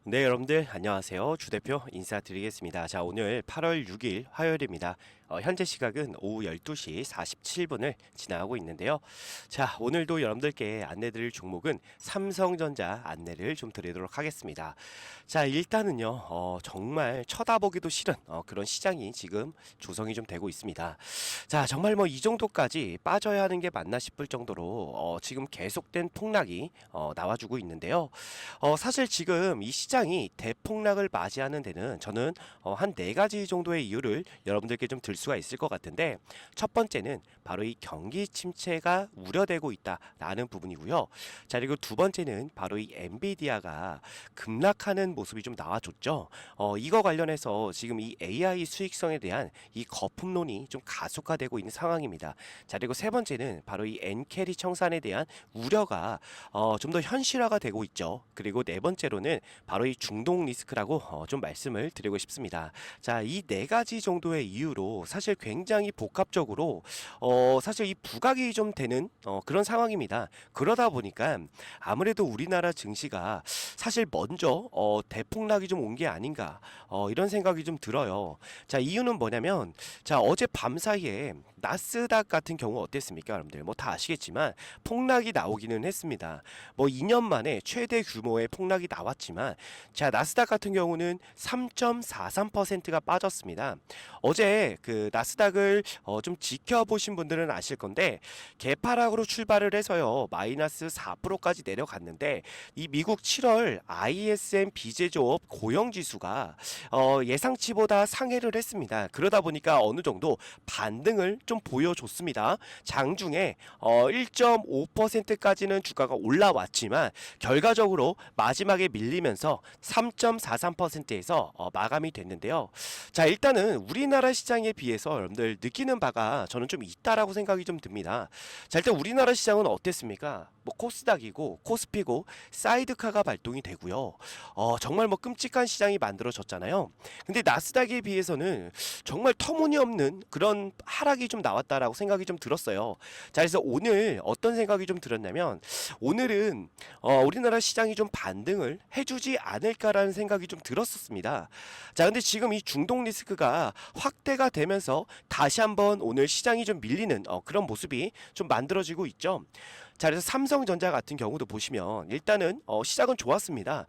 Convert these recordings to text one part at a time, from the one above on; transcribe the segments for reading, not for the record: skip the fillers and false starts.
네, 여러분들 안녕하세요. 주 대표 인사드리겠습니다. 자, 오늘 8월 6일 화요일입니다. 현재 시각은 오후 12시 47분을 지나가고 있는데요. 자, 오늘도 여러분들께 안내드릴 종목은 삼성전자 안내를 좀 드리도록 하겠습니다. 자, 일단은요, 정말 쳐다보기도 싫은 그런 시장이 지금 조성이 좀 되고 있습니다. 자, 정말 뭐 이 정도까지 빠져야 하는 게 맞나 싶을 정도로 지금 계속된 폭락이 나와주고 있는데요. 사실 지금 이 시장이 대폭락을 맞이하는 데는 저는 한 네 가지 정도의 이유를 여러분들께 좀 들 수가 있을 것 같은데, 첫 번째는 바로 이 경기 침체가 우려되고 있다라는 부분이고요. 자, 그리고 두 번째는 바로 이 엔비디아가 급락하는 모습이 좀 나와줬죠. 이거 관련해서 지금 이 AI 수익성에 대한 이 거품론이 좀 가속화되고 있는 상황입니다. 자, 그리고 세 번째는 바로 이 엔캐리 청산에 대한 우려가 좀 더 현실화가 되고 있죠. 그리고 네 번째로는 바로 이 중동 리스크라고 좀 말씀을 드리고 싶습니다. 자, 이 네 가지 정도의 이유로 사실 굉장히 복합적으로 사실 이 부각이 좀 되는 그런 상황입니다. 그러다 보니까 아무래도 우리나라 증시가 사실 먼저 대폭락이 좀 온 게 아닌가 이런 생각이 좀 들어요. 자, 이유는 뭐냐면, 자, 어제 밤 사이에 나스닥 같은 경우 어땠습니까, 여러분들? 뭐 다 아시겠지만 폭락이 나오기는 했습니다. 뭐 2년 만에 최대 규모의 폭락이 나왔지만, 자, 나스닥 같은 경우는 3.43%가 빠졌습니다. 어제 그 나스닥을 좀 지켜보신 분들은 아실 건데, 개파락으로 출발을 해서요 마이너스 4%까지 내려갔는데, 이 미국 7월 ISM 비제조업 고용지수가 예상치보다 상회를 했습니다. 그러다 보니까 어느 정도 반등을 좀 보여줬습니다. 장중에 1.5%까지는 주가가 올라왔지만 결과적으로 마지막에 밀리면서 3.43%에서 마감이 됐는데요. 자, 일단은 우리나라 시장에 비해서 여러분들 느끼는 바가 저는 좀 있다라고 생각이 좀 듭니다. 자, 일단 우리나라 시장은 어땠습니까? 뭐 코스닥이고 코스피고 사이드카가 발동이 되고요. 정말 뭐 끔찍한 시장이 만들어졌잖아요. 근데 나스닥에 비해서는 정말 터무니없는 그런 하락이 좀 나왔다라고 생각이 좀 들었어요. 자, 그래서 오늘 어떤 생각이 좀 들었냐면, 오늘은 우리나라 시장이 좀 반등을 해주지 않을까라는 생각이 좀 들었었습니다. 자, 근데 지금 이 중동 리스크가 확대가 되면서 다시 한번 오늘 시장이 좀 밀리는 그런 모습이 좀 만들어지고 있죠. 자, 그래서 삼성전자 같은 경우도 보시면 일단은 시작은 좋았습니다.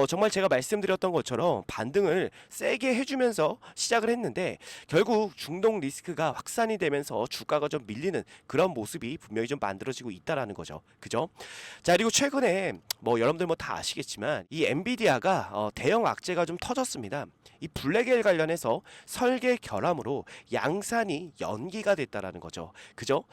정말 제가 말씀드렸던 것처럼 반등을 세게 해주면서 시작을 했는데, 결국 중동 리스크가 확산이 되면서 주가가 좀 밀리는 그런 모습이 분명히 좀 만들어지고 있다라는 거죠. 그죠? 자, 그리고 최근에 뭐 여러분들 뭐 다 아시겠지만 이 엔비디아가 대형 악재가 좀 터졌습니다. 이 블랙엘 관련해서 설계 결함으로 양산이 연기가 됐다라는 거죠. 그죠?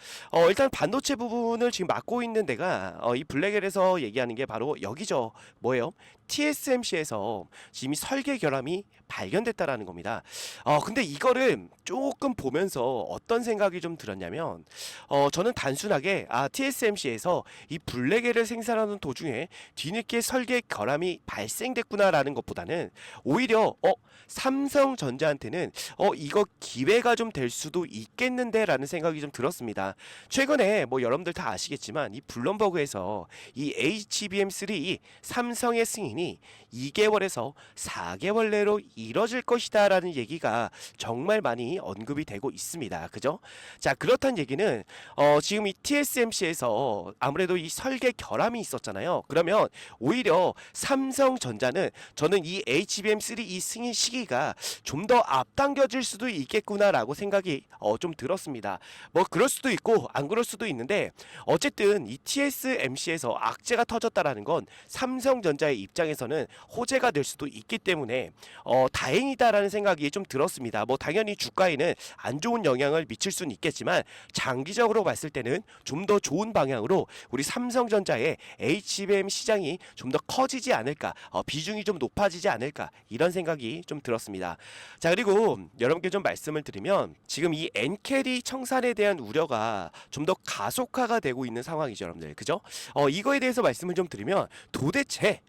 일단 반도체 부분을 지금 맡고 있는 데가 이 블랙엘에서 얘기하는 게 바로 여기죠. 뭐예요? TSMC에서 지금 이 설계 결함이 발견됐다라는 겁니다. 근데 이거를 조금 보면서 어떤 생각이 좀 들었냐면, 저는 단순하게 TSMC에서 이 블랙엘을 생산하는 도중에 뒤늦게 설계 결함이 발생됐구나라는 것보다는 오히려 삼성전자한테는 이거 기회가 좀 될 수도 있겠는데라는 생각이 좀 들었습니다. 최근에 뭐 여러분들 다 아시겠지만 이 블룸버그에서 이 HBM3 삼성의 승인이 2개월에서 4개월 내로 이뤄질 것이다라는 얘기가 정말 많이 언급이 되고 있습니다. 그죠? 자, 그렇단 얘기는 지금 이 TSMC에서 아무래도 이 설계 결함이 있었잖아요. 그러면 오히려 삼성전자는 저는 이 HBM3 이 승인 시기가 좀 더 앞당겨질 수도 있겠구나라고 생각이 좀 들었습니다. 뭐 그럴 수도 있고 안 그럴 수도 있는데, 어쨌든 이 TSMC에서 악재가 터졌다라는 건 삼성전자의 입장에서는 호재가 될 수도 있기 때문에 다행이다라는 생각이 좀 들었습니다. 뭐 당연히 주가에는 안 좋은 영향을 미칠 수는 있겠지만 장기적으로 봤을 때는 좀 더 좋은 방향으로 우리 삼성전자의 HBM 시장이 좀 더 커지지 않을까, 비중이 좀 높아지지 않을까, 이런 생각이 좀 들었습니다. 자, 그리고 여러분께 좀 말씀을 드리면, 지금 이 엔캐리 청산에 대한 우려가 좀 더 가속화가 되고 있는 상황 상황이죠, 여러분들. 그죠? 이거에 대해서 말씀을 좀 드리면 도대체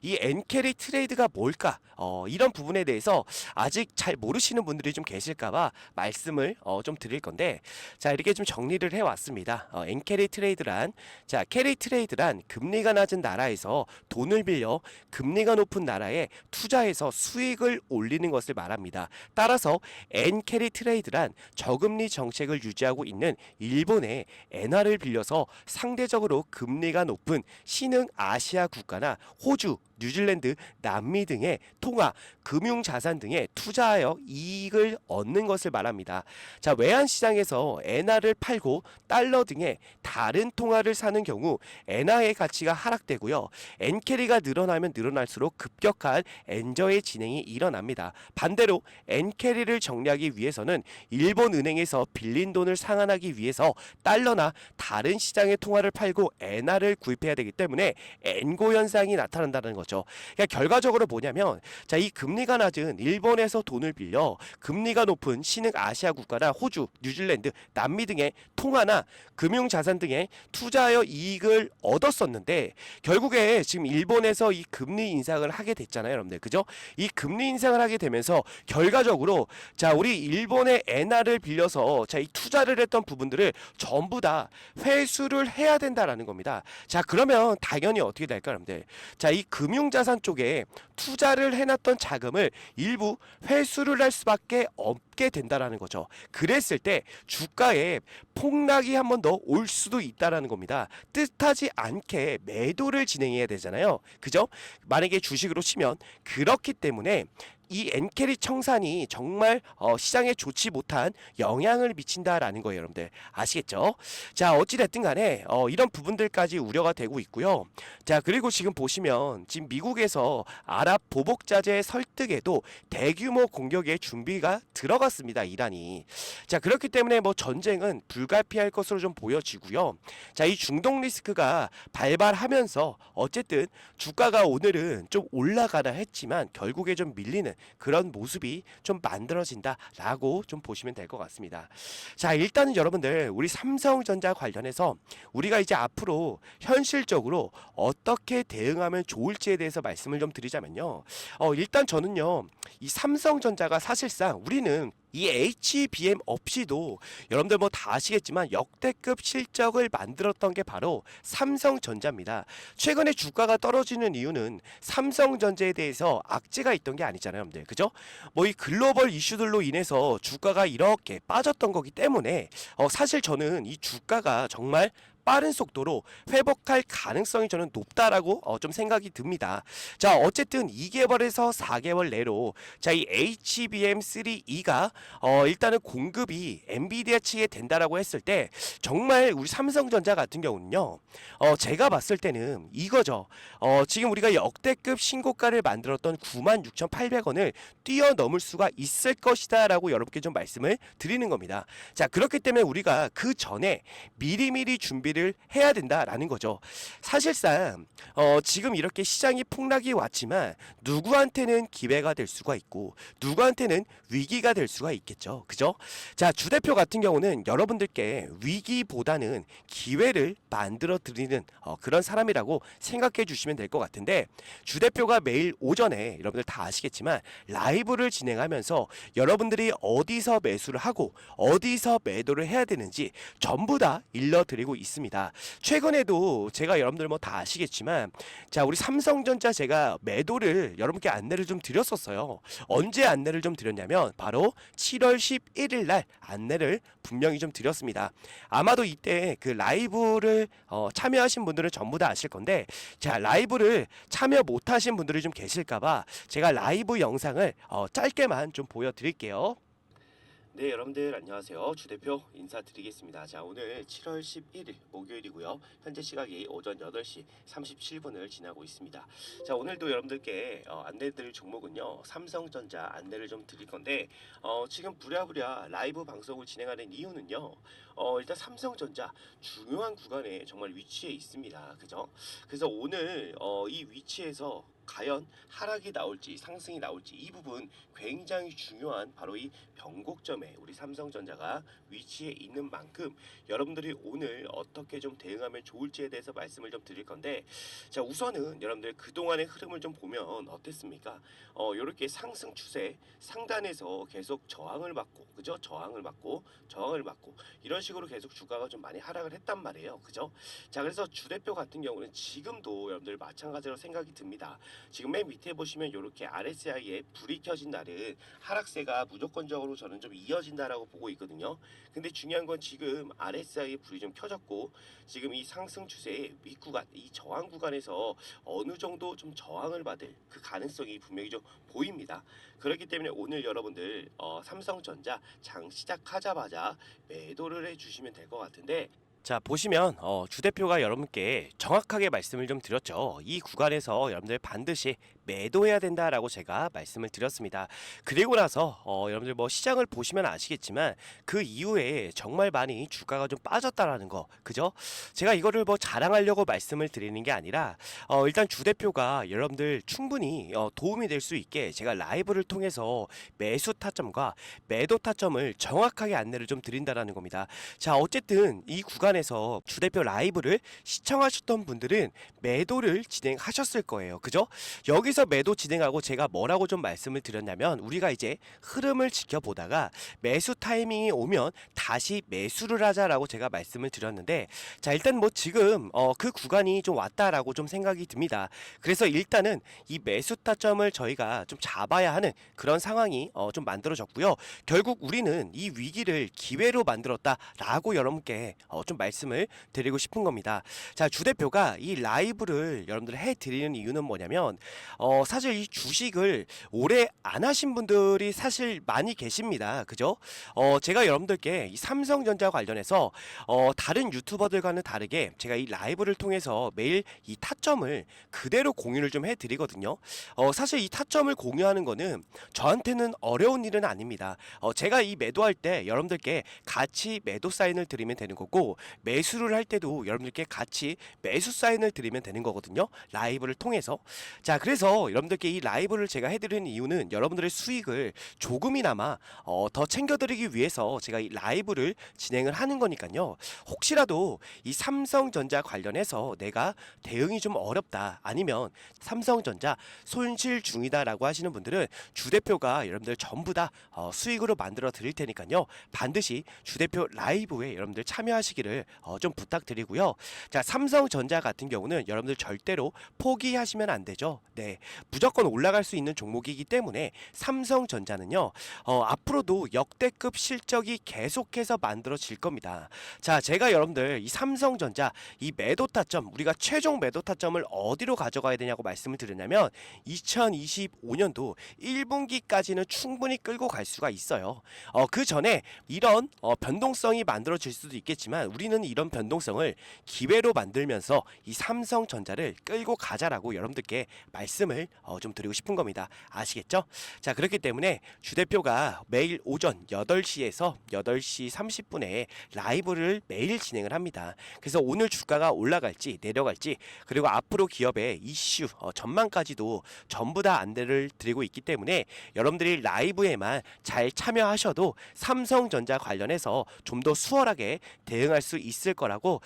이 엔캐리 트레이드가 뭘까? 이런 부분에 대해서 아직 잘 모르시는 분들이 좀 계실까봐 말씀을 좀 드릴 건데, 자, 이렇게 좀 정리를 해왔습니다. 엔캐리 트레이드란, 자, 캐리 트레이드란 금리가 낮은 나라에서 돈을 빌려 금리가 높은 나라에 투자해서 수익을 올리는 것을 말합니다. 따라서 엔캐리 트레이드란 저금리 정책을 유지하고 있는 일본의 엔화를 빌려서 상대적으로 금리가 높은 신흥 아시아 국가나 호주, 뉴질랜드, 남미 등의 통화, 금융자산 등에 투자하여 이익을 얻는 것을 말합니다. 자, 외환시장에서 엔화를 팔고 달러 등의 다른 통화를 사는 경우 엔화의 가치가 하락되고요. 엔캐리가 늘어나면 늘어날수록 급격한 엔저의 진행이 일어납니다. 반대로 엔캐리를 정리하기 위해서는 일본 은행에서 빌린 돈을 상환하기 위해서 달러나 다른 시장의 통화를 팔고 엔화를 구입해야 되기 때문에 엔고 현상이 나타난다는 거죠. 그러니까 결과적으로 뭐냐면, 자, 이 금리가 낮은 일본에서 돈을 빌려 금리가 높은 신흥 아시아 국가나 호주, 뉴질랜드, 남미 등의 통화나 금융자산 등에 투자하여 이익을 얻었었는데, 결국에 지금 일본에서 이 금리 인상을 하게 됐잖아요, 여러분들. 그죠? 이 금리 인상을 하게 되면서 결과적으로, 자, 우리 일본의 엔화를 빌려서, 자, 이 투자를 했던 부분들을 전부 다 회수를 해야 된다라는 겁니다. 자, 그러면 당연히 어떻게 될까요, 여러분들? 자, 이 금융자산 쪽에 투자를 해놨던 자금을 일부 회수를 할 수밖에 없게 된다라는 거죠. 그랬을 때 주가에 폭락이 한 번 더 올 수도 있다라는 겁니다. 뜻하지 않게 매도를 진행해야 되잖아요. 그죠? 만약에 주식으로 치면. 그렇기 때문에 이 엔캐리 청산이 정말 시장에 좋지 못한 영향을 미친다라는 거예요, 여러분들. 아시겠죠? 자, 어찌됐든 간에 이런 부분들까지 우려가 되고 있고요. 자, 그리고 지금 보시면 지금 미국에서 아랍 보복자재 설득에도 대규모 공격의 준비가 들어갔습니다, 이란이. 자, 그렇기 때문에 뭐 전쟁은 불가피할 것으로 좀 보여지고요. 자, 이 중동 리스크가 발발하면서 어쨌든 주가가 오늘은 좀 올라가나 했지만 결국에 좀 밀리는 그런 모습이 좀 만들어진다라고 좀 보시면 될 것 같습니다. 자, 일단은 여러분들 우리 삼성전자 관련해서 우리가 이제 앞으로 현실적으로 어떻게 대응하면 좋을지에 대해서 말씀을 좀 드리자면요. 일단 저는요, 이 삼성전자가 사실상 우리는 이 HBM 없이도 여러분들 뭐 다 아시겠지만 역대급 실적을 만들었던 게 바로 삼성전자입니다. 최근에 주가가 떨어지는 이유는 삼성전자에 대해서 악재가 있던 게 아니잖아요, 여러분들. 그죠? 뭐 이 글로벌 이슈들로 인해서 주가가 이렇게 빠졌던 거기 때문에 사실 저는 이 주가가 정말 빠른 속도로 회복할 가능성이 저는 높다라고 좀 생각이 듭니다. 자, 어쨌든 2개월에서 4개월 내로 자, 이 HBM3E가 일단은 공급이 엔비디아 측에 된다라고 했을 때 정말 우리 삼성전자 같은 경우는요, 제가 봤을 때는 이거죠. 지금 우리가 역대급 신고가를 만들었던 96,800원을 뛰어넘을 수가 있을 것이다 라고 여러분께 좀 말씀을 드리는 겁니다. 자, 그렇기 때문에 우리가 그 전에 미리미리 준비를 해야 된다라는 거죠. 사실상 지금 이렇게 시장이 폭락이 왔지만 누구한테는 기회가 될 수가 있고 누구한테는 위기가 될 수가 있겠죠. 그죠? 자, 주 대표 같은 경우는 여러분들께 위기보다는 기회를 만들어 드리는 그런 사람이라고 생각해 주시면 될 것 같은데, 주 대표가 매일 오전에 여러분들 다 아시겠지만 라이브를 진행하면서 여러분들이 어디서 매수를 하고 어디서 매도를 해야 되는지 전부 다 일러드리고 있습니다. 최근에도 제가 여러분들 뭐 다 아시겠지만, 자, 우리 삼성전자 제가 매도를 여러분께 안내를 좀 드렸었어요. 언제 안내를 좀 드렸냐면 바로 7월 11일 날 안내를 분명히 좀 드렸습니다. 아마도 이때 그 라이브를 참여하신 분들은 전부 다 아실 건데, 자, 라이브를 참여 못하신 분들이 좀 계실까봐 제가 라이브 영상을 짧게만 좀 보여드릴게요. 네, 여러분들 안녕하세요. 주 대표 인사드리겠습니다. 자, 오늘 7월 11일 목요일이고요. 현재 시각이 오전 8시 37분을 지나고 있습니다. 자, 오늘도 여러분들께 안내드릴 종목은요, 삼성전자 안내를 좀 드릴 건데, 지금 부랴부랴 라이브 방송을 진행하는 이유는요, 일단 삼성전자 중요한 구간에 정말 위치해 있습니다. 그죠? 그래서 오늘 이 위치에서 과연 하락이 나올지 상승이 나올지 이 부분 굉장히 중요한 바로 이 변곡점에 우리 삼성전자가 위치해 있는 만큼 여러분들이 오늘 어떻게 좀 대응하면 좋을지에 대해서 말씀을 좀 드릴 건데, 자 우선은 여러분들 그동안의 흐름을 좀 보면 어땠습니까? 이렇게 상승 추세 상단에서 계속 저항을 받고, 그죠? 저항을 받고 이런 식으로 계속 주가가 좀 많이 하락을 했단 말이에요, 그죠? 자 그래서 주 대표 같은 경우는 지금도 여러분들 마찬가지로 생각이 듭니다. 지금 맨 밑에 보시면 이렇게 RSI에 불이 켜진 날은 하락세가 무조건적으로 저는 좀 이어진다라고 보고 있거든요. 근데 중요한 건 지금 RSI에 불이 좀 켜졌고 지금 이 상승 추세의 윗구간, 이 저항 구간에서 어느 정도 좀 저항을 받을 그 가능성이 분명히 좀 보입니다. 그렇기 때문에 오늘 여러분들 삼성전자 장 시작하자마자 매도를 해주시면 될 것 같은데, 자 보시면 주 대표가 여러분께 정확하게 말씀을 좀 드렸죠. 이 구간에서 여러분들 반드시 매도해야 된다라고 제가 말씀을 드렸습니다. 그리고 나서 여러분들 뭐 시장을 보시면 아시겠지만 그 이후에 정말 많이 주가가 좀 빠졌다라는 거, 그죠? 제가 이거를 뭐 자랑하려고 말씀을 드리는 게 아니라 일단 주 대표가 여러분들 충분히 도움이 될 수 있게 제가 라이브를 통해서 매수 타점과 매도 타점을 정확하게 안내를 좀 드린다라는 겁니다. 자 어쨌든 이 구간에서 주 대표 라이브를 시청하셨던 분들은 매도를 진행하셨을 거예요, 그죠? 여기서 매도 진행하고 제가 뭐라고 좀 말씀을 드렸냐면, 우리가 이제 흐름을 지켜보다가 매수 타이밍이 오면 다시 매수를 하자라고 제가 말씀을 드렸는데, 자 일단 뭐 지금 그 구간이 좀 왔다라고 좀 생각이 듭니다. 그래서 일단은 이 매수 타점을 저희가 좀 잡아야 하는 그런 상황이 좀 만들어졌고요. 결국 우리는 이 위기를 기회로 만들었다라고 여러분께 좀 말씀을 드리고 싶은 겁니다. 자, 주 대표가 이 라이브를 여러분들 해드리는 이유는 뭐냐면 사실 이 주식을 오래 안 하신 분들이 사실 많이 계십니다. 그죠? 제가 여러분들께 이 삼성전자 관련해서 다른 유튜버들과는 다르게 제가 이 라이브를 통해서 매일 이 타점을 그대로 공유를 좀 해드리거든요. 사실 이 타점을 공유하는 거는 저한테는 어려운 일은 아닙니다. 제가 이 매도할 때 여러분들께 같이 매도 사인을 드리면 되는 거고, 매수를 할 때도 여러분들께 같이 매수 사인을 드리면 되는 거거든요. 라이브를 통해서. 자, 그래서 여러분들께 이 라이브를 제가 해드리는 이유는 여러분들의 수익을 조금이나마 더 챙겨드리기 위해서 제가 이 라이브를 진행을 하는 거니까요. 혹시라도 이 삼성전자 관련해서 내가 대응이 좀 어렵다, 아니면 삼성전자 손실 중이다라고 하시는 분들은 주 대표가 여러분들 전부 다 수익으로 만들어 드릴 테니까요. 반드시 주 대표 라이브에 여러분들 참여하시기를 좀 부탁드리고요. 자, 삼성전자 같은 경우는 여러분들 절대로 포기하시면 안 되죠. 네, 무조건 올라갈 수 있는 종목이기 때문에 삼성전자는요 앞으로도 역대급 실적이 계속해서 만들어질 겁니다. 자, 제가 여러분들 이 삼성전자 이 매도 타점, 우리가 최종 매도 타점을 어디로 가져가야 되냐고 말씀을 드렸냐면 2025년도 1분기까지는 충분히 끌고 갈 수가 있어요. 그 전에 이런 변동성이 만들어질 수도 있겠지만 우리는 이런 변동성을 기회로 만들면서 이 삼성전자를 끌고 가자라고 여러분들께 말씀을 좀 드리고 싶은 겁니다. 아시겠죠? 자, 그렇기 때문에 주 대표가 매일 오전 8시에서 8시 30분에 라이브를 매일 진행을 합니다. 그래서 오늘 주가가 올라갈지 내려갈지, 그리고 앞으로 기업의 이슈 전망까지도 전부 다 안내를 드리고 있기 때문에 여러분들이 라이브에만 잘 참여하셔도 삼성전자 관련해서 좀 더 수월하게 대응할 수 있을 거라고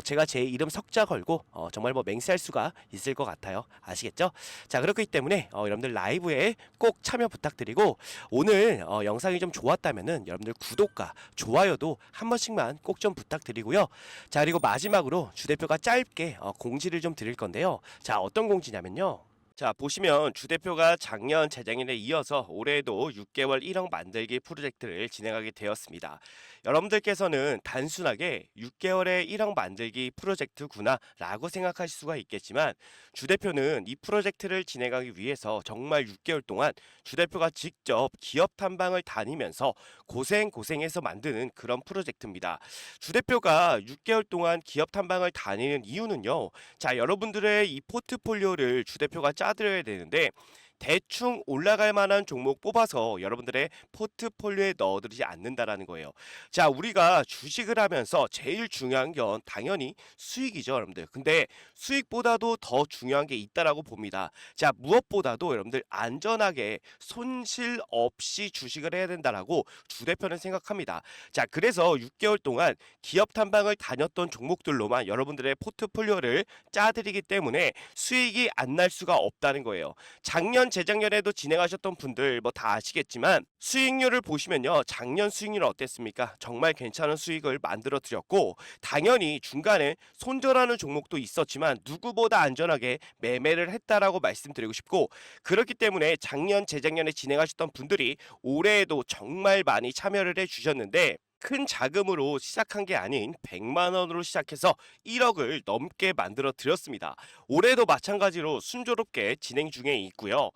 제가 제 이름 석자 걸고 정말 뭐 맹세할 수가 있을 것 같아요. 아시겠죠? 자, 그렇기 때문에 여러분들 라이브에 꼭 참여 부탁드리고, 오늘 영상이 좀 좋았다면은 여러분들 구독과 좋아요도 한 번씩만 꼭 좀 부탁드리고요. 자, 그리고 마지막으로 주 대표가 짧게 공지를 좀 드릴 건데요. 자, 어떤 공지냐면요. 자, 보시면 주 대표가 작년 재작년에 이어서 올해에도 6개월 1억 만들기 프로젝트를 진행하게 되었습니다. 여러분들께서는 단순하게 6개월에 1억 만들기 프로젝트구나 라고 생각하실 수가 있겠지만, 주 대표는 이 프로젝트를 진행하기 위해서 정말 6개월 동안 주 대표가 직접 기업 탐방을 다니면서 고생해서 만드는 그런 프로젝트입니다. 주 대표가 6개월 동안 기업 탐방을 다니는 이유는요. 자, 여러분들의 이 포트폴리오를 주 대표가 짜드려야 되는데 대충 올라갈 만한 종목 뽑아서 여러분들의 포트폴리오에 넣어두지 않는다라는 거예요. 자, 우리가 주식을 하면서 제일 중요한 건 당연히 수익이죠, 여러분들. 근데 수익보다도 더 중요한 게 있다라고 봅니다. 자, 무엇보다도 여러분들 안전하게 손실 없이 주식을 해야 된다라고 주 대표는 생각합니다. 자, 그래서 6개월 동안 기업 탐방을 다녔던 종목들로만 여러분들의 포트폴리오를 짜드리기 때문에 수익이 안 날 수가 없다는 거예요. 작년, 재작년에도 진행하셨던 분들 뭐 다 아시겠지만 수익률을 보시면요. 작년 수익률 어땠습니까? 정말 괜찮은 수익을 만들어 드렸고 당연히 중간에 손절하는 종목도 있었지만 누구보다 안전하게 매매를 했다라고 말씀드리고 싶고 그렇기 때문에 작년, 재작년에 진행하셨던 분들이 올해에도 정말 많이 참여를 해 주셨는데 큰 자금으로 시작한 게 아닌 100만 원으로 시작해서 1억을 넘게 만들어 드렸습니다. 올해도 마찬가지로 순조롭게 진행 중에 있고요.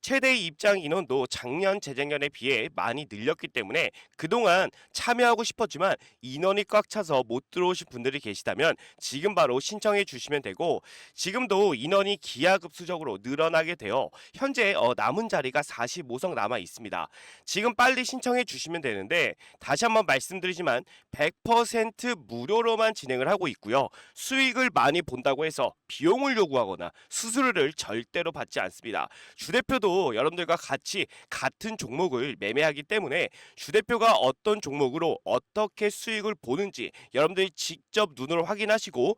최대 입장 인원도 작년, 재작년에 비해 많이 늘렸기 때문에 그동안 참여하고 싶었지만 인원이 꽉 차서 못 들어오신 분들이 계시다면 지금 바로 신청해 주시면 되고 지금도 인원이 기하급수적으로 늘어나게 되어 현재 남은 자리가 45석 남아 있습니다. 지금 빨리 신청해 주시면 되는데 다시 한번 말씀드리지만 100% 무료로만 진행을 하고 있고요. 수익을 많이 본다고 해서 비용을 요구하거나 수수료를 절대로 받지 않습니다. 주 대표도 여러분들과 같이 같은 종목을 매매하기 때문에 주 대표가 어떤 종목으로 어떻게 수익을 보는지 여러분들이 직접 눈으로 확인하시고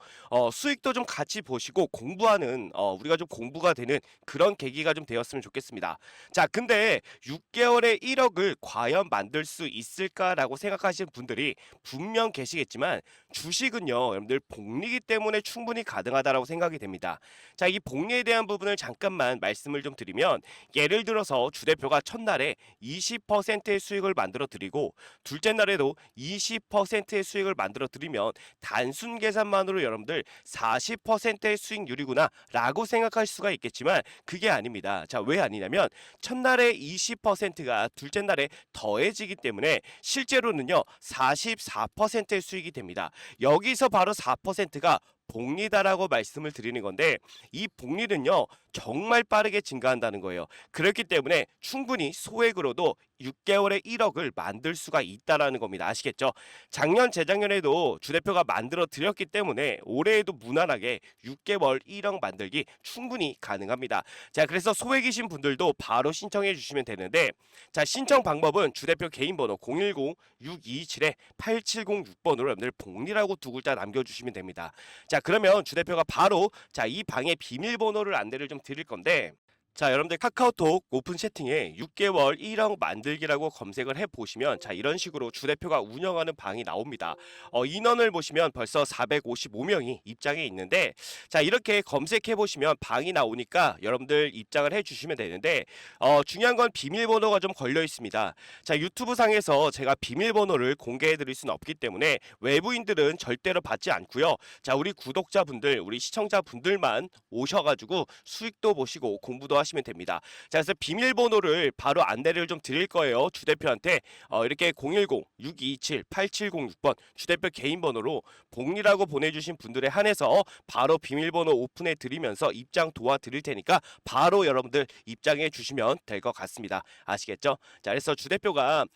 수익도 좀 같이 보시고 공부하는 우리가 좀 공부가 되는 그런 계기가 좀 되었으면 좋겠습니다. 자, 근데 6개월에 1억을 과연 만들 수 있을까라고 생각하시는 분들이 분명 계시겠지만 주식은요, 여러분들 복리기 때문에 충분히 가능하다라고 생각이 됩니다. 자, 이 복리에 대한 부분을 잠깐만 말씀을 좀 드리면 예를 들어서 주 대표가 첫날에 20%의 수익을 만들어 드리고 둘째 날에도 20%의 수익을 만들어 드리면 단순 계산만으로 여러분들 40%의 수익률이구나 라고 생각할 수가 있겠지만 그게 아닙니다. 자, 왜 아니냐면 첫날에 20%가 둘째 날에 더해지기 때문에 실제로는요 44%의 수익이 됩니다. 여기서 바로 4%가 복리다라고 말씀을 드리는 건데 이 복리는요 정말 빠르게 증가한다는 거예요. 그렇기 때문에 충분히 소액으로도 6개월에 1억을 만들 수가 있다라는 겁니다. 아시겠죠? 작년, 재작년에도 주 대표가 만들어 드렸기 때문에 올해에도 무난하게 6개월 1억 만들기 충분히 가능합니다. 자, 그래서 소액이신 분들도 바로 신청해 주시면 되는데 자, 신청 방법은 주 대표 개인 번호 010-627-8706번으로 여러분들 복리라고 두 글자 남겨주시면 됩니다. 자, 그러면 주 대표가 바로 이 방의 비밀번호를 안내를 좀 드릴 건데 자, 여러분들 카카오톡 오픈 채팅에 6개월 1억 만들기라고 검색을 해보시면 자, 이런 식으로 주 대표가 운영하는 방이 나옵니다. 인원을 보시면 벌써 455명이 입장해 있는데 자, 이렇게 검색해보시면 방이 나오니까 여러분들 입장을 해주시면 되는데 중요한 건 비밀번호가 좀 걸려 있습니다. 자, 유튜브 상에서 제가 비밀번호를 공개해드릴 수는 없기 때문에 외부인들은 절대로 받지 않고요. 자, 우리 구독자분들, 우리 시청자분들만 오셔가지고 수익도 보시고 공부도 하시면 됩니다. 자, 그래서 비밀번호를 바로 안내를 좀 드릴 거예요. 주 대표한테 이렇게 010-627-8706번 주 대표 개인 번호로 복리라고 보내주신 분들에 한해서 바로 비밀번호 오픈해 드리면서 입장 도와드릴 테니까 바로 여러분들 입장해 주시면 될 것 같습니다. 아시겠죠? 자, 그래서 주 대표가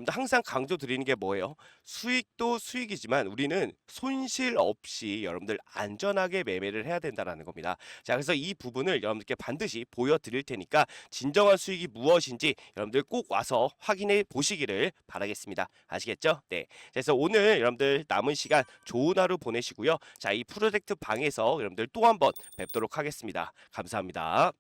항상 강조 드리는 게 뭐예요? 수익도 수익이지만 우리는 손실 없이 여러분들 안전하게 매매를 해야 된다는 겁니다. 자, 그래서 이 부분을 여러분들께 반드시 보여드릴 테니까 진정한 수익이 무엇인지 여러분들 꼭 와서 확인해 보시기를 바라겠습니다. 아시겠죠? 네. 그래서 오늘 여러분들 남은 시간 좋은 하루 보내시고요. 자, 이 프로젝트 방에서 여러분들 또 한번 뵙도록 하겠습니다. 감사합니다.